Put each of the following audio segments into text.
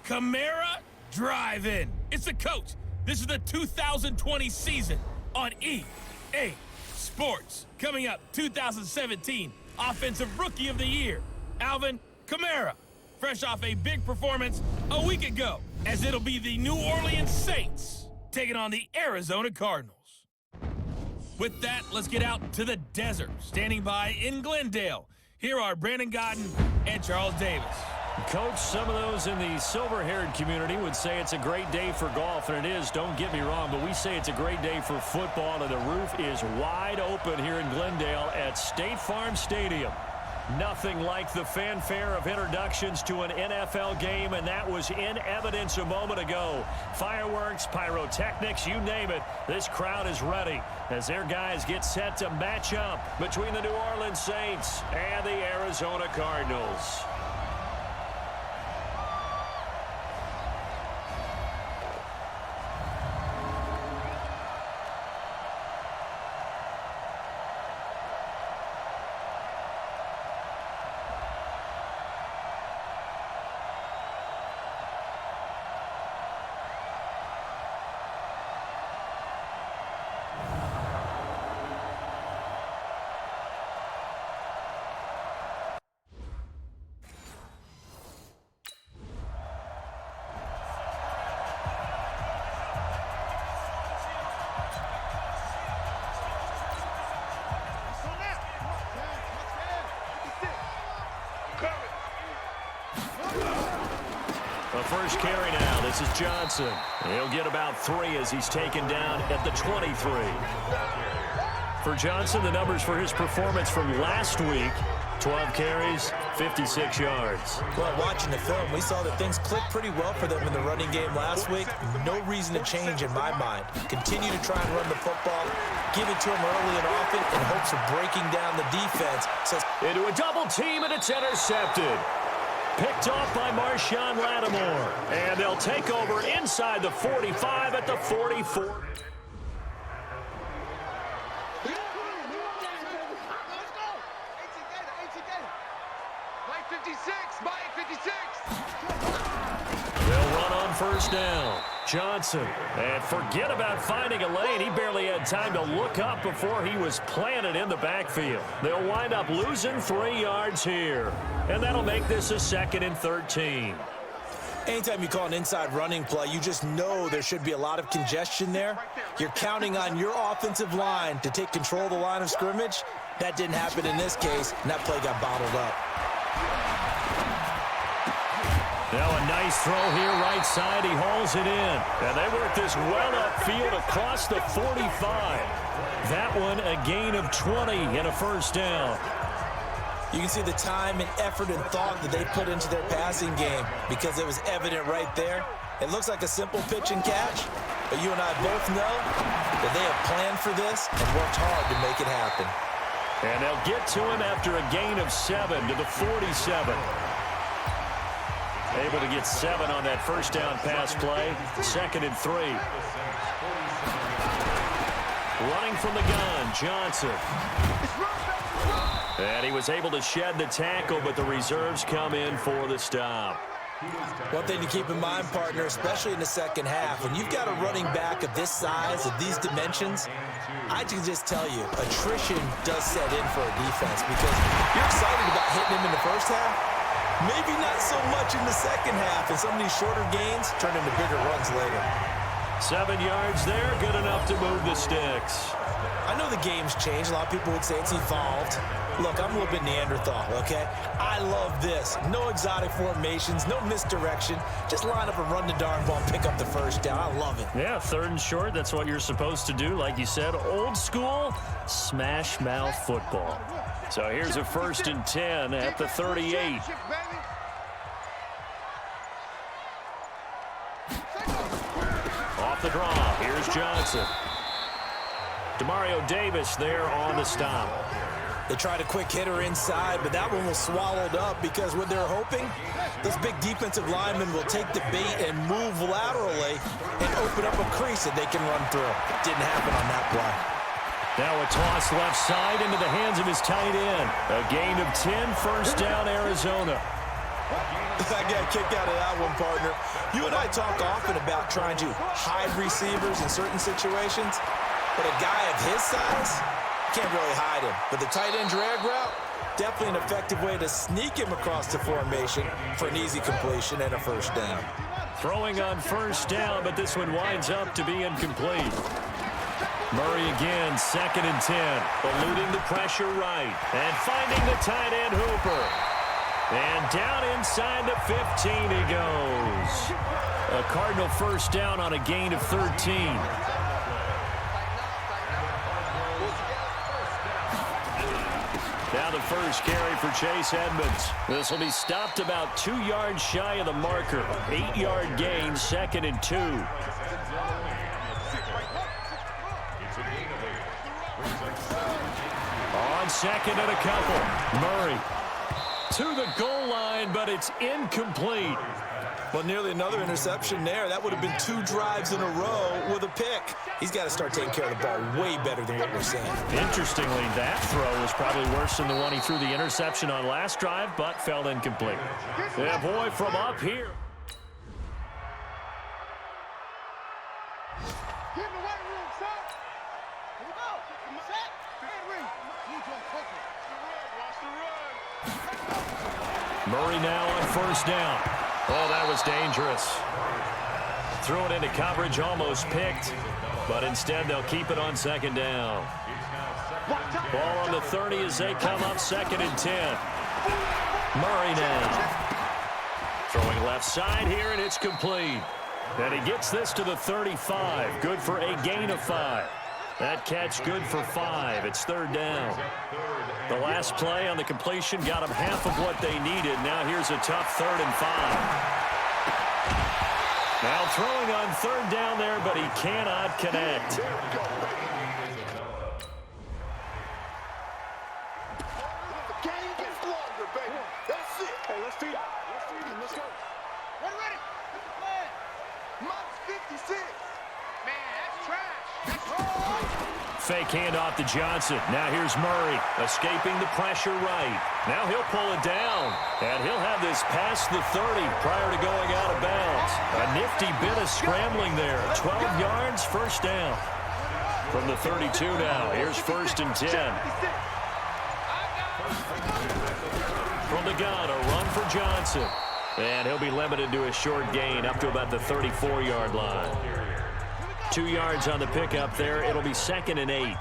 Kamara Drive-In. It's the coach. This is the 2020 season on EA Sports. Coming up, 2017 Offensive Rookie of the Year, Alvin Kamara. Fresh off a big performance a week ago, as it'll be the New Orleans Saints taking on the Arizona Cardinals. With that, let's get out to the desert. Standing by in Glendale, here are Brandon Godden and Charles Davis. Coach, some of those in the silver-haired community would say it's a great day for golf, and it is, don't get me wrong, but we say it's a great day for football, and the roof is wide open here in Glendale at State Farm Stadium. Nothing like the fanfare of introductions to an NFL game, and that was in evidence a moment ago. Fireworks, pyrotechnics, you name it. This crowd is ready as their guys get set to match up between the New Orleans Saints and the Arizona Cardinals. The first carry now. This is Johnson. He'll get about 3 as he's taken down at the 23. For Johnson, the numbers for his performance from last week, 12 carries, 56 yards. Well, watching the film, we saw that things clicked pretty well for them in the running game last week. No reason to change in my mind. Continue to try and run the football, give it to him early and often in hopes of breaking down the defense. Into a double team, and it's intercepted. Picked off by Marshawn Lattimore. And they'll take over inside the 45 at the 44. They'll run on first down. Johnson. And forget about finding a lane. He barely had time to look up before he was planted in the backfield. They'll wind up losing 3 yards here. And that'll make this a 2nd and 13. Anytime you call an inside running play, you just know there should be a lot of congestion there. You're counting on your offensive line to take control of the line of scrimmage. That didn't happen in this case, and that play got bottled up. Now a nice throw here right side. He hauls it in. And they work this well upfield across the 45. That one a gain of 20 and a first down. You can see the time and effort and thought that they put into their passing game because it was evident right there. It looks like a simple pitch and catch, but you and I both know that they have planned for this and worked hard to make it happen. And they'll get to him after a gain of 7 to the 47. Able to get 7 on that first down pass play. 2nd and 3. Running from the gun, Johnson. And he was able to shed the tackle, but the reserves come in for the stop. One thing to keep in mind, partner, especially in the second half, when you've got a running back of this size, of these dimensions, I can just tell you, attrition does set in for a defense because you're excited about hitting him in the first half. Maybe not so much in the second half, and some of these shorter gains turn into bigger runs later. 7 yards there, good enough to move the sticks. I know the game's changed. A lot of people would say it's evolved. Look, I'm a little bit Neanderthal, okay? I love this. No exotic formations, no misdirection. Just line up and run the darn ball and pick up the first down. I love it. Yeah, 3rd and short, that's what you're supposed to do. Like you said, old school, smash mouth football. So here's a 1st and 10 at the 38. Off the draw, here's Johnson. Demario Davis there on the stop. They tried a quick hitter inside, but that one was swallowed up because what they're hoping, those big defensive linemen will take the bait and move laterally and open up a crease that they can run through. Didn't happen on that play. Now a toss left side into the hands of his tight end. A gain of 10, first down, Arizona. I got a kick out of that one, partner. You and I talk often about trying to hide receivers in certain situations, but a guy of his size can't really hide him. But the tight end drag route, definitely an effective way to sneak him across the formation for an easy completion and a first down. Throwing on first down, but this one winds up to be incomplete. Murray again, 2nd and 10, eluding the pressure right, and finding the tight end Hooper. And down inside the 15 he goes. A Cardinal first down on a gain of 13. Now the first carry for Chase Edmonds. This will be stopped about 2 yards shy of the marker. 8-yard gain, 2nd and 2. On 2nd and a couple. Murray to the goal line, but it's incomplete. Well, nearly another interception there. That would have been 2 drives in a row with a pick. He's got to start taking care of the ball way better than what we're seeing. Interestingly, that throw was probably worse than the one he threw the interception on last drive, but fell incomplete. Yeah, boy, from up here. Murray now on first down. Oh, that was dangerous. Threw it into coverage, almost picked, but instead they'll keep it on 2nd down. Ball on the 30 as they come up 2nd and 10. Murray now. Throwing left side here, and it's complete. And he gets this to the 35. Good for a gain of 5. That catch good for 5. It's 3rd down. The last play on the completion got them half of what they needed. Now here's a tough 3rd and 5. Now throwing on 3rd down there, but he cannot connect. The game gets longer, baby. That's it. Hey, let's feed him. Let's go. Ready. What's the plan? Mike's 56. Man, that's trash. Fake handoff to Johnson. Now here's Murray, escaping the pressure right. Now he'll pull it down, and he'll have this past the 30 prior to going out of bounds. A nifty bit of scrambling there. 12 yards, first down. From the 32 now, here's 1st and 10. From the gun, a run for Johnson. And he'll be limited to a short gain up to about the 34-yard line. 2 yards on the pickup there. It'll be 2nd and 8.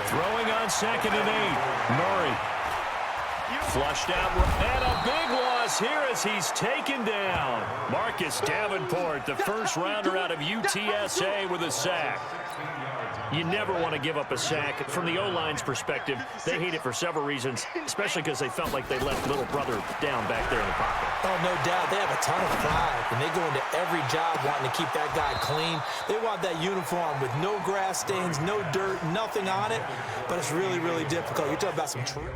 Throwing on 2nd and 8. Murray. Flushed out. And a big loss here as he's taken down. Marcus Davenport, the first rounder out of UTSA, with a sack. You never want to give up a sack. From the O-line's perspective, they hate it for several reasons, especially because they felt like they left little brother down back there in the pocket. Oh, no doubt. They have a ton of pride, and they go into every job wanting to keep that guy clean. They want that uniform with no grass stains, no dirt, nothing on it, but it's really, really difficult. You're talking about some truth.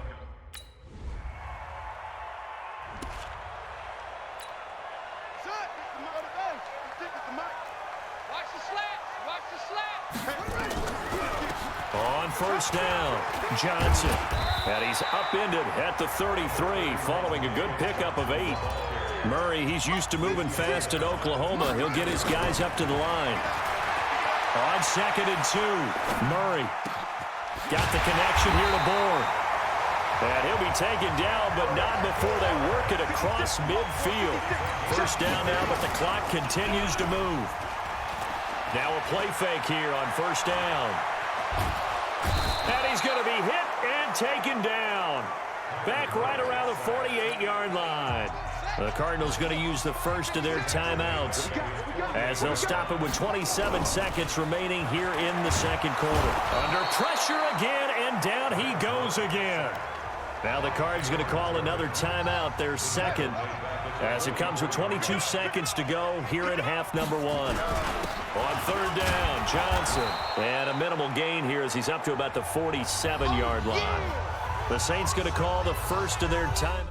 On first down, Johnson. And he's upended at the 33 following a good pickup of 8. Murray, he's used to moving fast in Oklahoma. He'll get his guys up to the line. On 2nd and 2, Murray got the connection here to Bourne. And he'll be taken down, but not before they work it across midfield. First down now, but the clock continues to move. Now a play fake here on first down. And he's going to be hit and taken down. Back right around the 48-yard line. The Cardinals going to use the first of their timeouts as they'll stop it with 27 seconds remaining here in the second quarter. Under pressure again, and down he goes again. Now the Cards going to call another timeout, their second, as it comes with 22 seconds to go here in half number 1. On third down, Johnson. And a minimal gain here as he's up to about the 47-yard line. The Saints going to call the first of their time.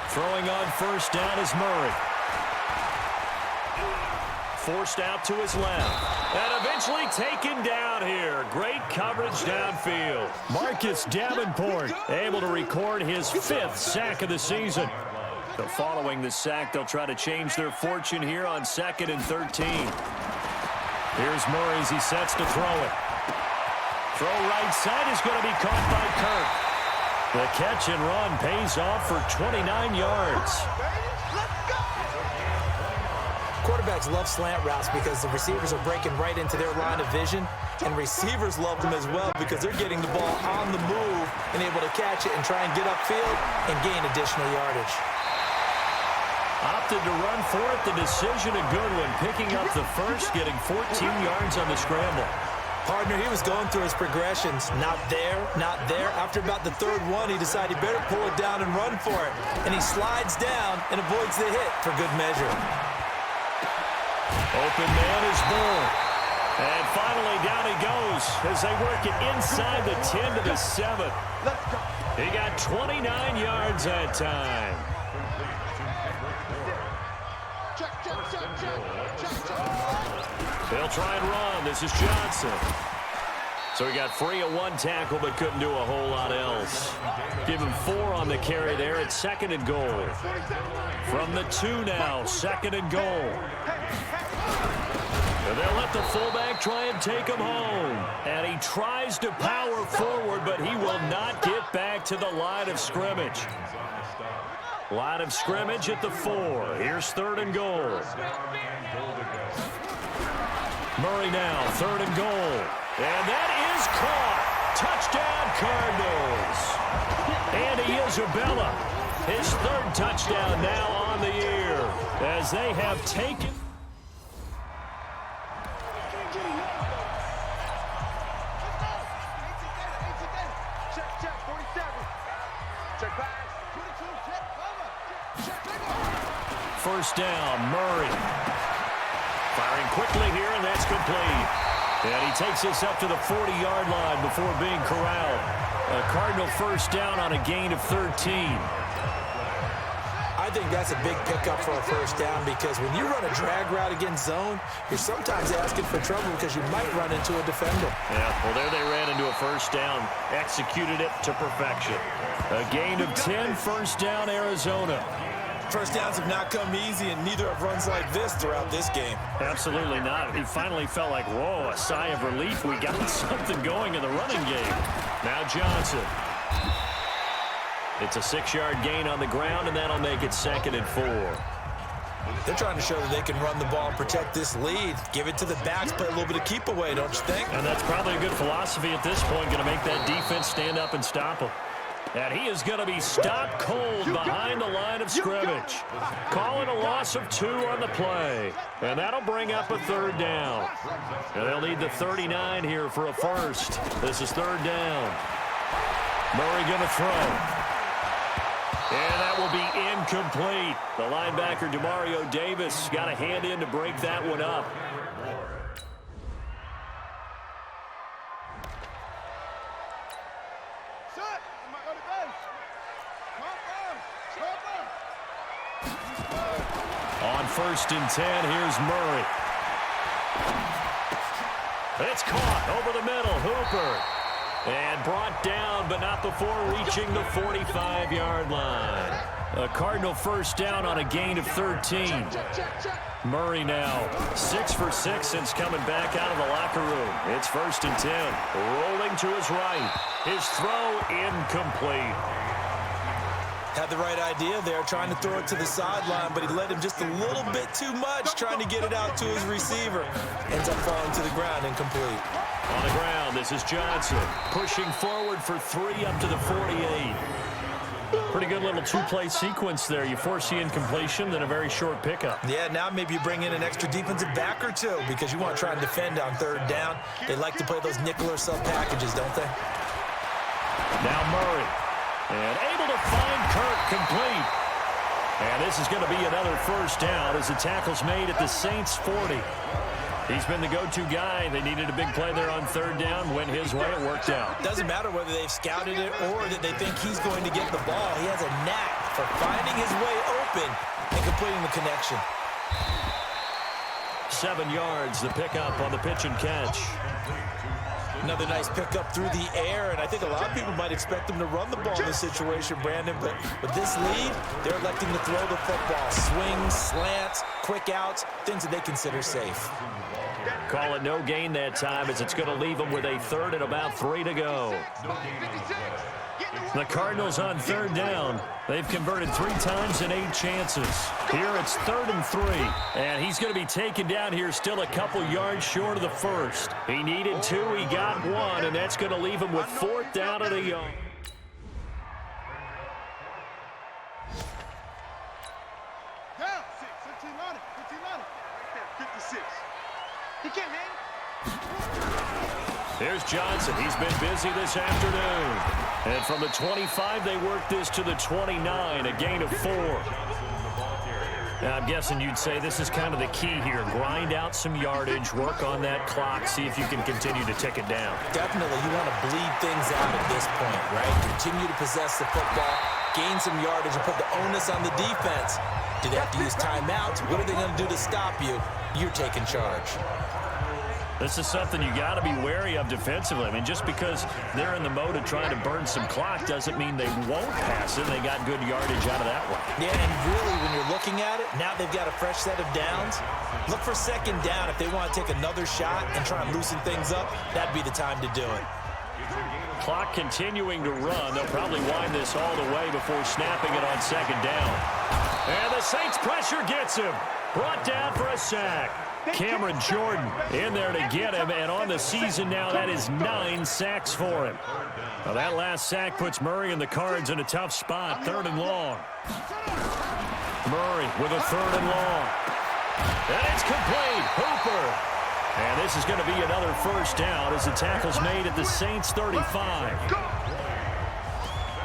Throwing on first down is Murray. forced out to his left. And eventually taken down here. Great coverage downfield. Marcus Davenport able to record his 5th sack of the season. So following the sack, they'll try to change their fortune here on 2nd and 13. Here's Murray as he sets to throw it. Throw right side is going to be caught by Kirk. The catch and run pays off for 29 yards. Quarterbacks love slant routes because the receivers are breaking right into their line of vision, and receivers love them as well because they're getting the ball on the move and able to catch it and try and get upfield and gain additional yardage. Opted to run for it. The decision a good one. Picking up the first, getting 14 yards on the scramble. Partner, he was going through his progressions. Not there, not there. After about the 3rd one, he decided he better pull it down and run for it. And he slides down and avoids the hit for good measure. Open man is Bull. And finally down he goes as they work it inside the 10 to the 7. He got 29 yards that time. They'll try and run. This is Johnson. So he got free of 1 tackle but couldn't do a whole lot else. Give him 4 on the carry there at 2nd and goal. From the 2 now, 2nd and goal. And they'll let the fullback try and take him home. And he tries to power forward, but he will not get back to the line of scrimmage. Line of scrimmage at the 4. Here's 3rd and goal. Murray now, 3rd and goal. And that is caught. Touchdown, Cardinals. Andy Isabella, his 3rd touchdown now on the year as they have taken. First down, Murray. Firing quickly here, and that's complete. And he takes this up to the 40-yard line before being corralled. A Cardinal first down on a gain of 13. I think that's a big pickup for a first down because when you run a drag route against zone, you're sometimes asking for trouble because you might run into a defender. Yeah, well, there they ran into a first down. Executed it to perfection. A gain of 10, first down, Arizona. First downs have not come easy, and neither have runs like this throughout this game. Absolutely not. He finally felt like, whoa, a sigh of relief. We got something going in the running game. Now Johnson. It's a 6-yard gain on the ground, and that'll make it 2nd and 4. They're trying to show that they can run the ball and protect this lead. Give it to the backs, play a little bit of keep away, don't you think? And that's probably a good philosophy at this point, going to make that defense stand up and stop him. And he is going to be stopped cold behind the line of scrimmage. Calling a loss of 2 on the play. And that'll bring up a 3rd down. And they'll need the 39 here for a first. This is 3rd down. Murray going to throw. And that will be incomplete. The linebacker, Demario Davis, got a hand in to break that one up. On 1st and 10, here's Murray. It's caught over the middle. Hooper. And brought down, but not before reaching the 45-yard line. A Cardinal first down on a gain of 13. Murray now 6 for 6 since coming back out of the locker room. It's 1st and 10. Rolling to his right. His throw incomplete. Had the right idea there, trying to throw it to the sideline, but he led him just a little bit too much, trying to get it out to his receiver. Ends up falling to the ground, incomplete. On the ground, this is Johnson. Pushing forward for 3 up to the 48. Pretty good little 2-play sequence there. You force the incompletion, then a very short pickup. Yeah, now maybe you bring in an extra defensive back or 2 because you want to try and defend on 3rd down. They like to play those nickel or sub packages, don't they? Now Murray. And able to find Kirk complete. And this is going to be another first down as the tackle's made at the Saints 40. He's been the go-to guy. They needed a big play there on 3rd down. Went his way. It worked out. Doesn't matter whether they've scouted it or that they think he's going to get the ball. He has a knack for finding his way open and completing the connection. 7 yards, the pickup on the pitch and catch. Another nice pickup through the air, and I think a lot of people might expect them to run the ball in this situation, Brandon, but with this lead, they're electing to throw the football. Swings, slants, quick outs, things that they consider safe. Call it no gain that time as it's going to leave them with a third and about 3 to go. The Cardinals on third down. They've converted 3 times in 8 chances. Here it's 3rd and 3. And he's going to be taken down here still a couple yards short of the first. He needed 2. He got 1. And that's going to leave him with 4th down and a yard. Down 6, 15 on it, 15 on it. Right there, 56. He can't hang. Here's Johnson. He's been busy this afternoon. And from the 25, they work this to the 29, a gain of 4. Now, I'm guessing you'd say this is kind of the key here. Grind out some yardage, work on that clock, see if you can continue to tick it down. Definitely, you want to bleed things out at this point, right? Continue to possess the football, gain some yardage, and put the onus on the defense. Do they have to use timeouts? What are they going to do to stop you? You're taking charge. This is something you got to be wary of defensively. I mean, just because they're in the mode of trying to burn some clock doesn't mean they won't pass it. They got good yardage out of that one. Yeah, and really, when you're looking at it, now they've got a fresh set of downs. Look for 2nd down if they want to take another shot and try and loosen things up. That'd be the time to do it. Clock continuing to run. They'll probably wind this all the way before snapping it on 2nd down. And the Saints pressure gets him. Brought down for a sack. Cameron Jordan in there to get him, and on the season now, that is 9 sacks for him. Now that last sack puts Murray and the Cards in a tough spot, 3rd and long. Murray with a 3rd and long. And it's complete. Hooper. And this is going to be another 1st down as the tackle's made at the Saints' 35.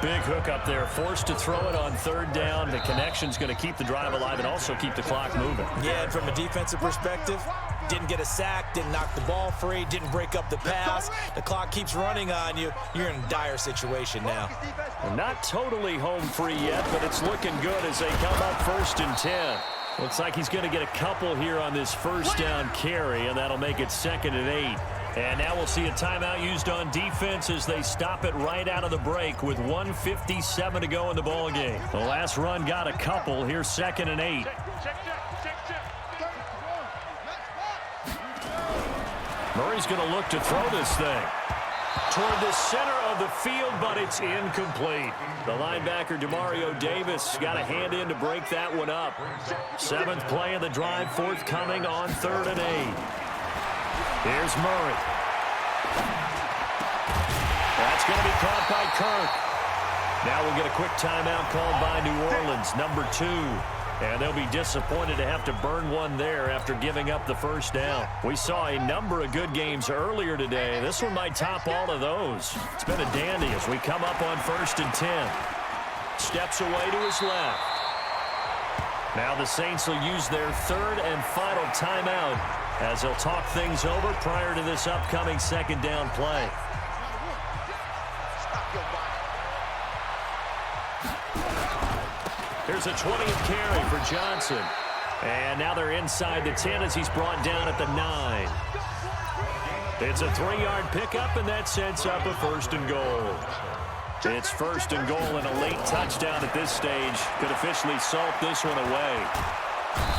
Big hook up there, forced to throw it on 3rd down. The connection's going to keep the drive alive and also keep the clock moving. Yeah, and from a defensive perspective, didn't get a sack, didn't knock the ball free, didn't break up the pass. The clock keeps running on you. You're in a dire situation now. Well, not totally home free yet, but it's looking good as they come up 1st and 10. Looks like he's going to get a couple here on this 1st down carry, and that'll make it 2nd and 8. And now we'll see a timeout used on defense as they stop it right out of the break with 1:57 to go in the ballgame. The last run got a couple. Here's 2nd and 8. Murray's going to look to throw this thing toward the center of the field, but it's incomplete. The linebacker, Demario Davis, got a hand in to break that one up. 7th play of the drive forthcoming on 3rd and 8. Here's Murray. That's going to be caught by Kirk. Now we'll get a quick timeout called by New Orleans, number 2. And they'll be disappointed to have to burn one there after giving up the 1st down. We saw a number of good games earlier today. This one might top all of those. It's been a dandy as we come up on 1st and 10. Steps away to his left. Now the Saints will use their 3rd and final timeout as they'll talk things over prior to this upcoming 2nd down play. Here's a 20th carry for Johnson. And now they're inside the 10 as he's brought down at the 9. It's a 3-yard pickup, and that sets up a 1st and goal. It's 1st and goal, and a late touchdown at this stage could officially salt this one away.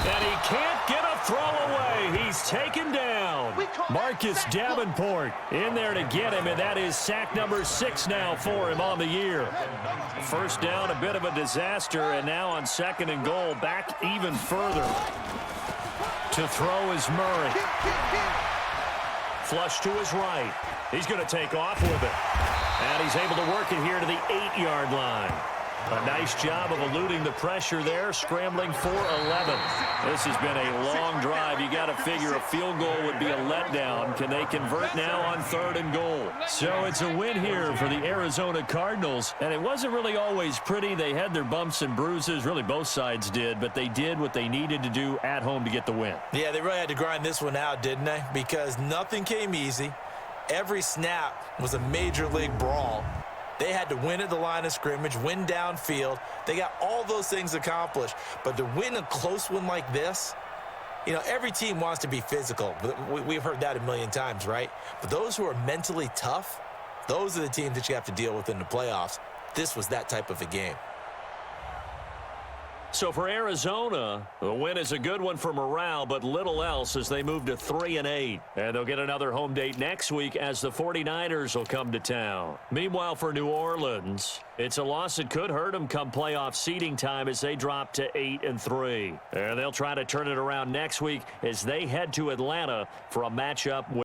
And he can't get a throw away. He's taken down. Marcus Davenport in there to get him, and that is sack number 6 now for him on the year. 1st down, a bit of a disaster, and now on 2nd and goal, back even further. To throw is Murray. Flush to his right. He's going to take off with it. And he's able to work it here to the 8-yard line. A nice job of eluding the pressure there, scrambling for 11. This has been a long drive. You got to figure a field goal would be a letdown. Can they convert now on 3rd and goal? So it's a win here for the Arizona Cardinals. And it wasn't really always pretty. They had their bumps and bruises. Really, both sides did. But they did what they needed to do at home to get the win. Yeah, they really had to grind this one out, didn't they? Because nothing came easy. Every snap was a major league brawl. They had to win at the line of scrimmage, win downfield. They got all those things accomplished. But to win a close one like this, You know, every team wants to be physical. We've heard that a million times, right? But those who are mentally tough, those are the teams that you have to deal with in the playoffs. This was that type of a game. So for Arizona, the win is a good one for morale, but little else as they move to 3-8. And they'll get another home date next week as the 49ers will come to town. Meanwhile, for New Orleans, it's a loss that could hurt them come playoff seeding time as they drop to 8-3. And they'll try to turn it around next week as they head to Atlanta for a matchup with